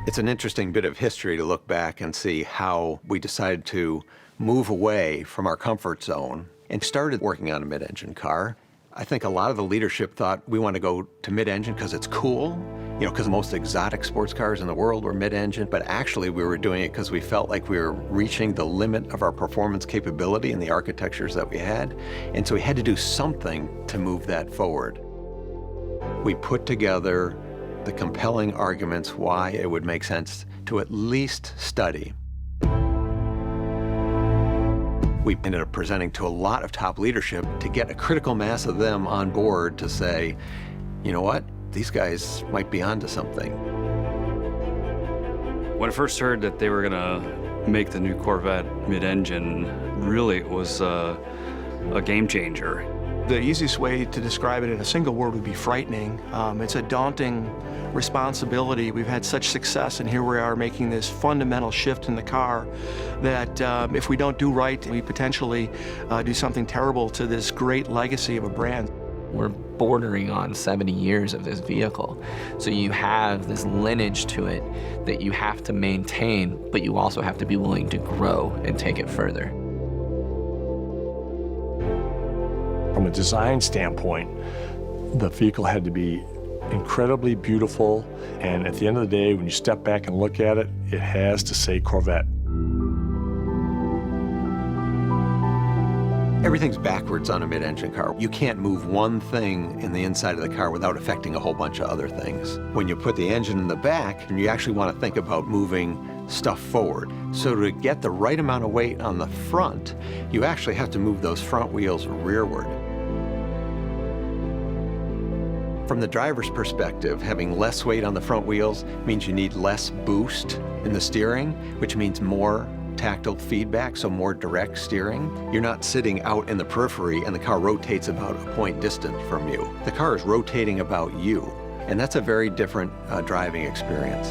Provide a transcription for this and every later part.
It's an interesting bit of history to look back and see how we decided to move away from our comfort zone and started working on a mid-engine car. I think a lot of the leadership thought we want to go to mid-engine because it's cool, because the most exotic sports cars in the world were mid-engine, but actually we were doing it because we felt like we were reaching the limit of our performance capability in the architectures that we had, and so we had to do something to move that forward. We put together the compelling arguments why it would make sense to at least study. We ended up presenting to a lot of top leadership to get a critical mass of them on board to say, you know what, these guys might be onto something. When I first heard that they were gonna make the new Corvette mid-engine, really it was a game changer. The easiest way to describe it in a single word would be frightening. It's a daunting responsibility. We've had such success, and here we are making this fundamental shift in the car that if we don't do right, we potentially do something terrible to this great legacy of a brand. We're bordering on 70 years of this vehicle. So you have this lineage to it that you have to maintain, but you also have to be willing to grow and take it further. From a design standpoint, the vehicle had to be incredibly beautiful, and at the end of the day, when you step back and look at it, it has to say Corvette. Everything's backwards on a mid-engine car. You can't move one thing in the inside of the car without affecting a whole bunch of other things. When you put the engine in the back, you actually want to think about moving stuff forward. So to get the right amount of weight on the front, you actually have to move those front wheels rearward. From the driver's perspective, having less weight on the front wheels means you need less boost in the steering, which means more tactile feedback, so more direct steering. You're not sitting out in the periphery and the car rotates about a point distant from you. The car is rotating about you, and that's a very different driving experience.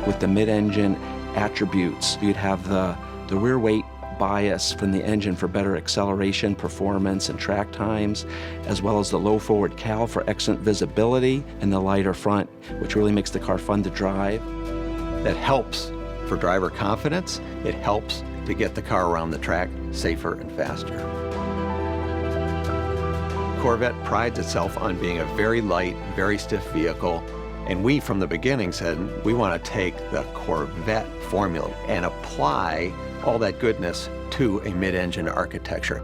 With the mid-engine attributes, you'd have the rear weight bias from the engine for better acceleration, performance, and track times, as well as the low forward cowl for excellent visibility, and the lighter front, which really makes the car fun to drive. That helps for driver confidence. It helps to get the car around the track safer and faster. Corvette prides itself on being a very light, very stiff vehicle. And we, from the beginning, said we want to take the Corvette formula and apply all that goodness to a mid-engine architecture.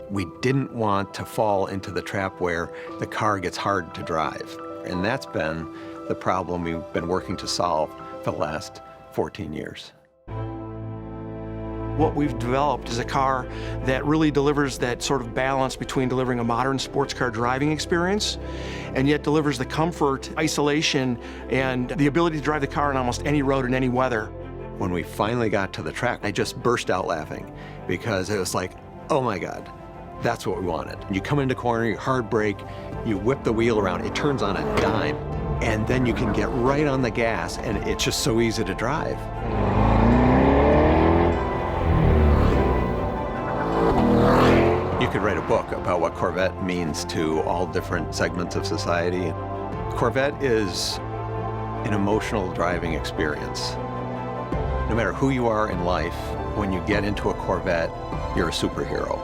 We didn't want to fall into the trap where the car gets hard to drive. And that's been the problem we've been working to solve for the last 14 years. What we've developed is a car that really delivers that sort of balance between delivering a modern sports car driving experience and yet delivers the comfort, isolation, and the ability to drive the car on almost any road in any weather. When we finally got to the track, I just burst out laughing because it was like, oh my God, that's what we wanted. You come into corner, you hard brake, you whip the wheel around, it turns on a dime, and then you can get right on the gas, and it's just so easy to drive. You could write a book about what Corvette means to all different segments of society. Corvette is an emotional driving experience. No matter who you are in life, when you get into a Corvette, you're a superhero.